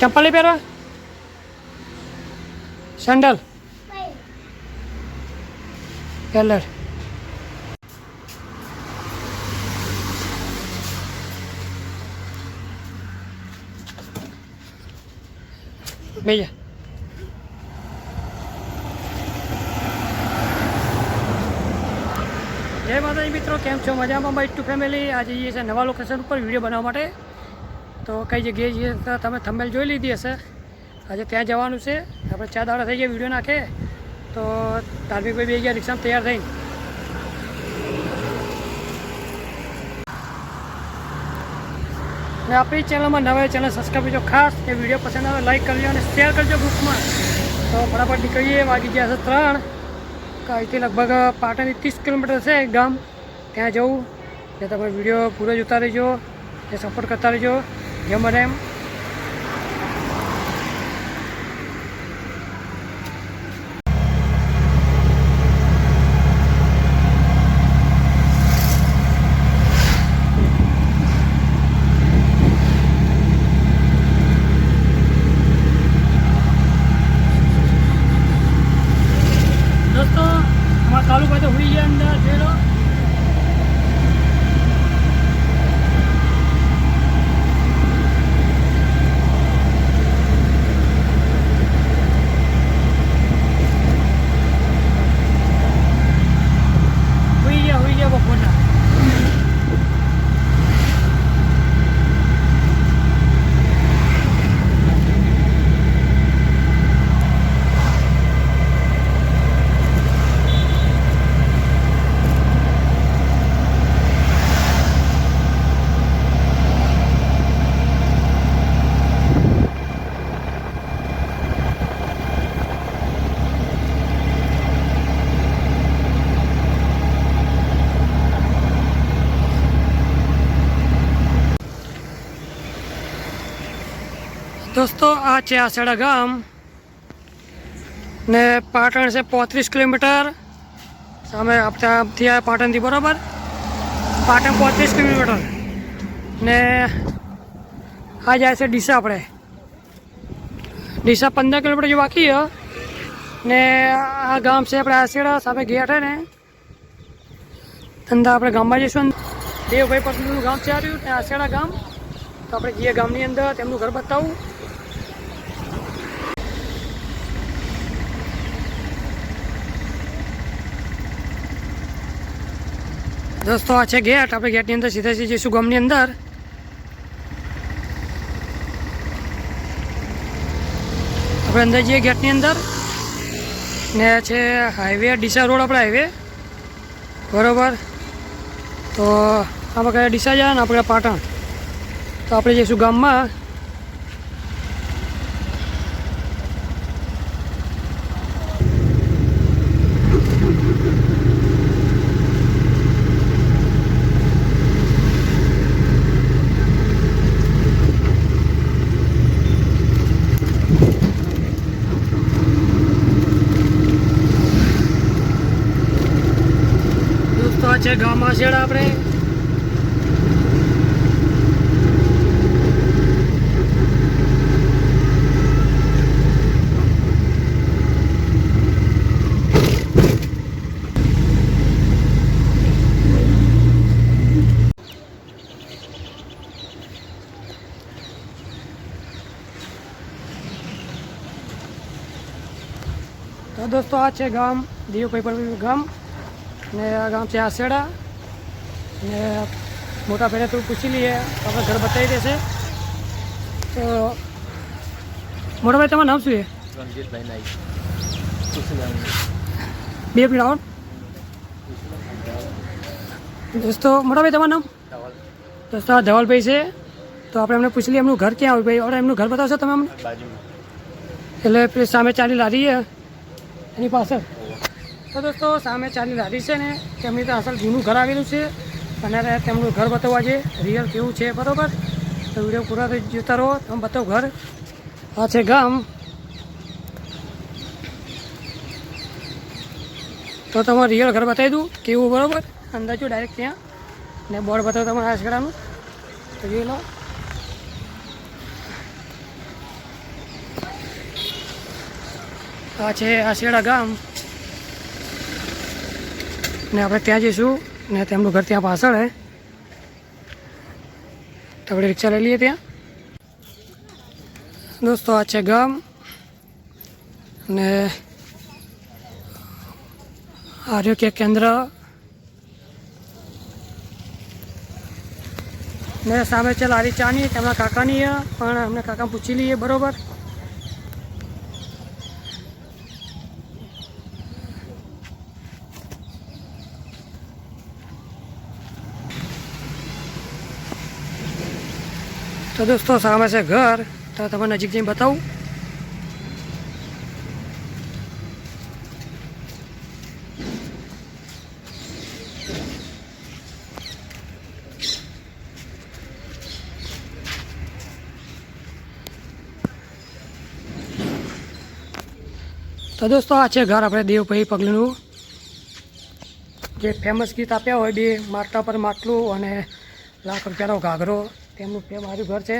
ચંપલ નહીં પહેરવા? સેન્ડલ કલર ભૈયા જય માતાજી મિત્રો, કેમ છો? મજામાં? Bike two family. આજે જઈએ છીએ નવા લોકેશન ઉપર વિડીયો બનાવવા માટે. તો કઈ જગ્યાએ જઈએ તો તમે થંબનેલ જોઈ લીધી હશે. આજે ત્યાં જવાનું છે. આપણે 4 દાડા થઈ ગયા વિડીયો નાખે તો ધાર્મિકભાઈ બે ગયા રિક્ષામાં તૈયાર થઈને. અને આપણી ચેનલમાં નવા ચેનલ સબસ્ક્રાઈબ કરજો ખાસ. એ વિડીયો પસંદ આવે લાઈક કરજો અને શેર કરજો ગ્રુપમાં. તો ફટાફટ નીકળીએ. વાગી ગયા છે 3. અહીંથી લગભગ પાટણથી 30 કિલોમીટર છે ગામ. ત્યાં જવું ને તમે વિડીયો પૂરો જોતા રહેજો ને સપોર્ટ કરતા રહેજો જેમ બને એમ. ચાલુ ભાઈ તો હુઈ ગયા અંદર જોઈ લો. હુઈ ગયા બપોરના. દોસ્તો આ છે આસેડા ગામ ને પાટણ છે 35 કિલોમીટર. સામે આપણાથી આ પાટણથી બરાબર પાટણ 35 કિલોમીટર ને આ જાય છે ડીસા. આપણે ડીસા 15 કિલોમીટર જે બાકી છે ને આ ગામ છે આપણે આસેડા. સામે ગેટ છે ને ધંધા આપણે ગામમાં જઈશું. દેવભાઈ પસંદનું ગામ છે આવ્યું ને આસેડા ગામ. તો આપણે જઈએ ગામની અંદર તેમનું ઘર બતાવું. દોસ્તો આ છે ગેટ. આપણે ગેટની અંદર સીધા જઈશું ગામની અંદર. આપણે અંદર જઈએ ગેટની અંદર ને છે હાઈવે ડીસા રોડ. આપણે હાઈવે બરાબર. તો આપણે કયા ડીસા જાય ને આપણે પાટણ. તો આપણે જઈશું ગામમાં. છે ગામમાં છેડા આપણે. તો દોસ્તો આ છે ગામ દેવભાઈ ગામ ને આ ગામ છે આસેડા. ને મોટા ભાઈને થોડું પૂછી લઈએ આપણે ઘર બતાવી દેશે. તો મોટા ભાઈ તમારું નામ શું છે? બે મિનિટ આવો દોસ્તો. મોટા ભાઈ તમારું નામ? દોસ્તો આ ધવલભાઈ છે. તો આપણે એમને પૂછી લઈએ એમનું ઘર ક્યાં આવ્યું ભાઈ. આપણે એમનું ઘર બતાવશો તમે અમને? એટલે પેલી સામે ચાલી લારી છે એની પાછળ. તો દોસ્તો સામે ચાલી લારી છે ને તેમની તો અસલ જૂનું ઘર આવેલું છે અને તેમનું ઘર બતાવવા છે રિયલ કેવું છે બરાબર. તો વિડીયો પૂરા જોતા રહો. તમે બતાવો ઘર. આ છે ગામ. તો તમારે રિયલ ઘર બતાવી દઉં કેવું બરાબર. અંદર જો ડાયરેક્ટ ત્યાં ને બોર્ડ બતાવો તમારે આસગડાનું. તો જોઈ લો. આ છે આશેડા ગામ ને આપણે ત્યાં જઈશું ને તેમનું ઘર ત્યાં પાછળ હે, તો આપણે રિક્ષા લઈ લઈએ ત્યાં. દોસ્તો આ છે ગામ ને આરોગ્ય કેન્દ્ર ને સામે છે લારી ચાની, તેમના કાકાની પણ અમને કાકા પૂછી લઈએ બરોબર. તો દોસ્તો સામે છે ઘર, તો તમને નજીક જઈને બતાવું. તો દોસ્તો આ છે ઘર આપણે દેવભાઈ પગલુંનું, જે ફેમસ ગીત આપ્યા હોય, બે માટલા પર માટલું અને લાખ રૂપિયાનો ઘાઘરો, તેમનું મારું ઘર છે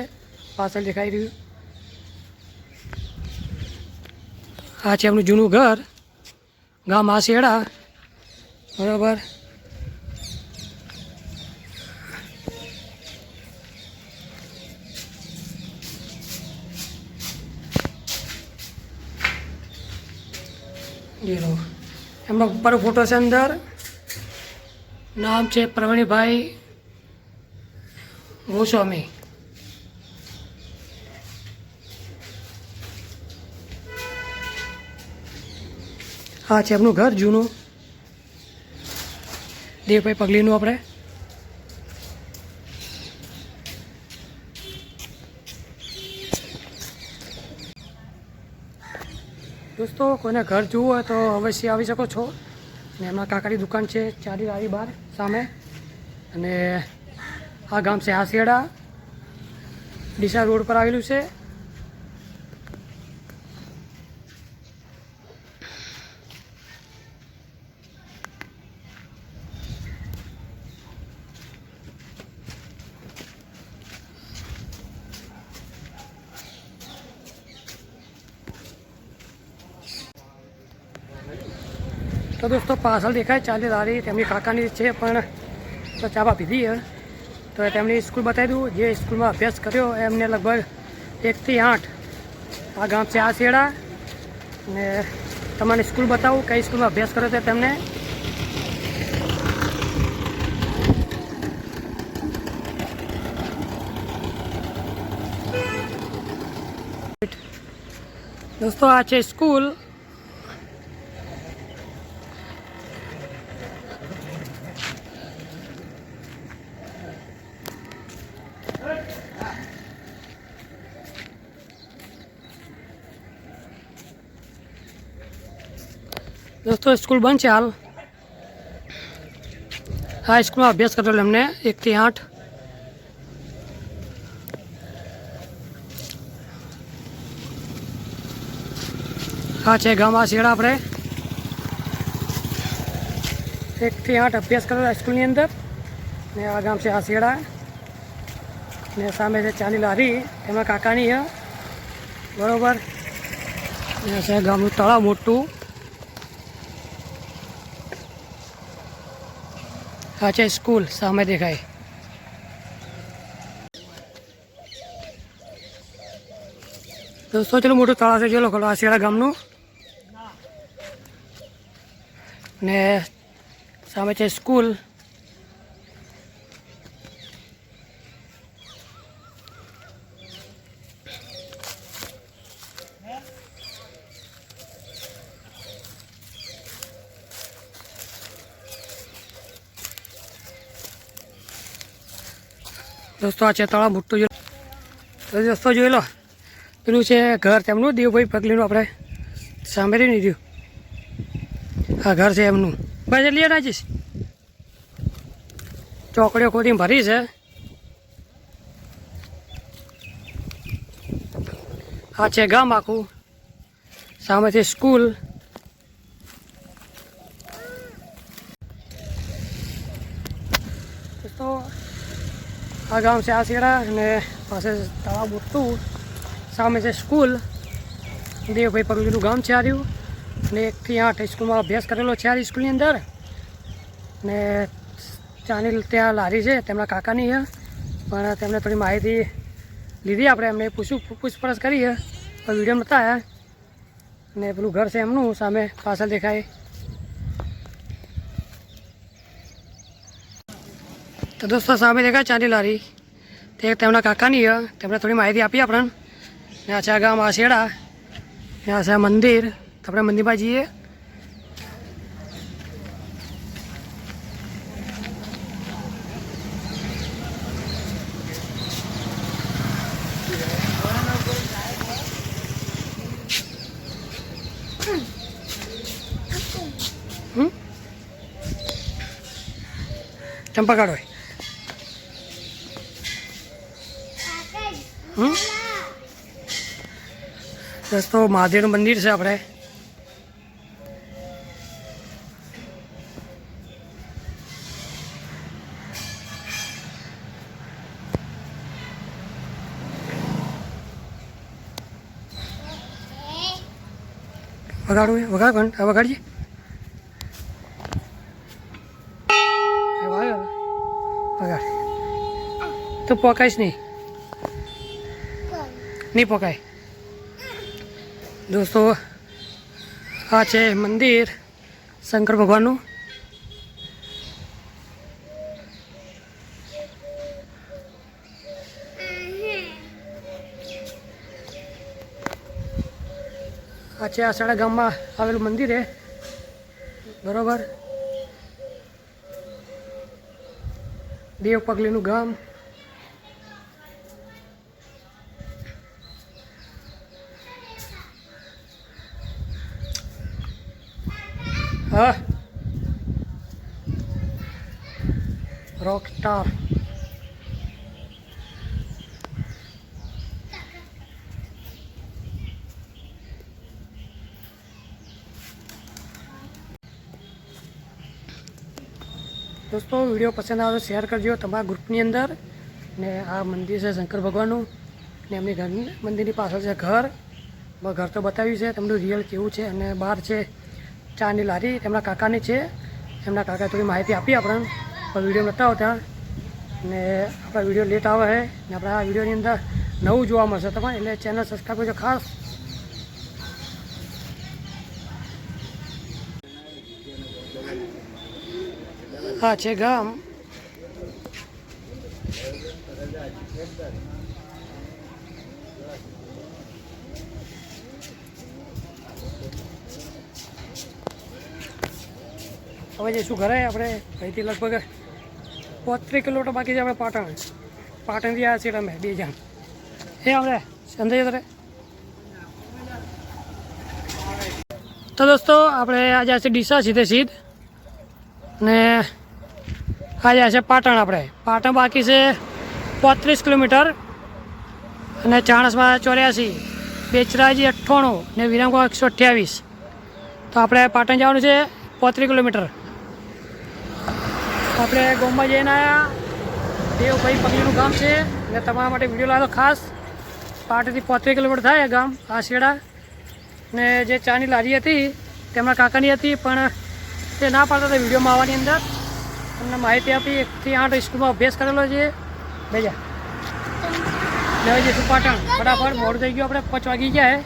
પાછળ દેખાઈ રહ્યું. આ છે એમનું જૂનું ઘર, ગામ આશેડા બરાબર. એમનો ઉપર ફોટો છે, અંદર નામ છે પ્રવીણભાઈ ગોસ્વામી. હા છે એમનું ઘર જૂનું દેવભાઈ પગલીનું. આપણે દોસ્તો કોઈને ઘર જોવું હોય તો અવશ્ય આવી શકો છો. અને એમના કાકાની દુકાન છે ચારી લારી બાર સામે. અને આ ગામ છે આશેડા, ડીસા રોડ પર આવેલું છે. તો દોસ્તો પાછળ દેખાય ચાલી લારી તેમની કાકાની છે, પણ તો ચાબા પીધી તો તેમની સ્કૂલ બતાવી દઉં. જે સ્કૂલમાં અભ્યાસ કર્યો એમને લગભગ 1 થી 8. આ ગામ છે આશેડા ને તમારી સ્કૂલ બતાવું કઈ સ્કૂલમાં અભ્યાસ કર્યો તે તેમને. દોસ્તો આ છે સ્કૂલ. દોસ્તો સ્કૂલ બંધ છે હાલ. આ સ્કૂલમાં અભ્યાસ કરેલો એમને 1 થી 8. આ છે ગામ આશેડા. આપણે 1 થી 8 અભ્યાસ કરેલો સ્કૂલની અંદર. ને આ ગામ છે આશેડા ને સામે છે ચાલી લારી એમાં કાકાની બરોબર. ને છે ગામનું તળાવ મોટું. આ છે સ્કૂલ સામે દેખાય. દોસ્તો ચલો મોટું તળાવ છે, જો ખોલો આશેડા ગામનું. ને સામે છે સ્કૂલ. દોસ્તો આ છે તળાવ મોટું. દોસ્તો જોઈ લો, પેલું છે ઘર તેમનું દેવભાઈ પગલીનું. આપણે સામે રહી નહીં રહ્યું, આ ઘર છે એમનું. બસ લે નાખીશ, ચોકડીઓ ખોદીને ભરી છે. આ છે ગામ આખું, સામે છે સ્કૂલ. દોસ્તો આ ગામ છે આશેડા અને પાસે તળાવ મોટું, સામે છે સ્કૂલ. દેવભાઈ પગલીનું ગામ છે આ રહ્યું. અને 1 થી 8 સ્કૂલમાં અભ્યાસ કરેલો છે આ સ્કૂલની અંદર. ને ચાની ત્યાં લારી છે તેમના કાકાની છે, પણ તેમને થોડી માહિતી લીધી. આપણે એમને પૂછપરછ કરી પણ વિડીયો નહોતા આવ્યા. ને પેલું ઘર છે એમનું સામે પાછળ દેખાય. તો દોસ્તો સામે દેખાય ચાની લારી, તે તેમના કાકાની છે. તેમણે થોડી માહિતી આપી આપણને. ને આ છે આ ગામ આશેડા, ને આ છે મંદિર. તો આપણે મંદિરમાં જઈએ. ચંપા કાઢો. દોસ્તો મહાદેવનું મંદિર છે આપણે. વગાડવું વગાડ પણ આ વગાડજે. વગાડ તો પકાઈશ નહીં પકાય. દોસ્તો આ છે મંદિર શંકર ભગવાનનું. આ છે આસડા ગામમાં આવેલું મંદિર છે, બરોબર. દેવ પગલીનું ગામ. હા રોકસ્ટાર. દોસ્તો વિડીયો પસંદ આવે તો શેર કરજો તમારા ગ્રુપની અંદર. ને આ મંદિર છે શંકર ભગવાનનું, ને એમની ઘર મંદિરની પાછળ છે ઘર. ઘર તો બતાવ્યું છે તમને રિયલ કેવું છે. અને બહાર છે ચાની લારી, તેમના કાકાની છે. એમના કાકાએ થોડી માહિતી આપી આપણને, પણ વિડીયો નહોતા આવતા. ને આપણા વિડીયો લેટ આવે છે, ને આપણા આ વિડીયોની અંદર નવું જોવા મળશે તમારે, એટલે ચેનલ સબસ્ક્રાઈબ કરજો ખાસ. હા છે ગામ. હવે જઈશું ઘરે. આપણે અહીંથી લગભગ 35 કિલોમીટર બાકી છે આપણે પાટણથી આવ્યા છીએ અમે 2 જણ. આપણે સમજાય તારે. તો દોસ્તો આપણે આજે છે ડીસા સીધે ને આજે છે પાટણ. આપણે પાટણ બાકી છે 35 કિલોમીટર, અને ચાણસમાં 84, બેચરાજી 98 ને વિરમગામ 128. તો આપણે પાટણ જવાનું છે 35 કિલોમીટર. આપણે ગામમાં જઈને આવ્યા. દેવભાઈ પગલીનું ગામ છે, એટલે તમારા માટે વિડીયો લાવ્યો ખાસ. પાટણથી 35 કિલોમીટર થાય ગામ આશેડા. ને જે ચાની લારી હતી તેમના કાકાની હતી, પણ તે ના પાડતા હતા વિડીયોમાં આવવાની અંદર. તમને માહિતી આપી. 1 થી 8 સ્કૂલમાં અભ્યાસ કરેલો છે. બેજા લેવા જઈશું પાટણ ફટાફટ. મોડું થઈ ગયું, આપણે 5 વાગી ગયા.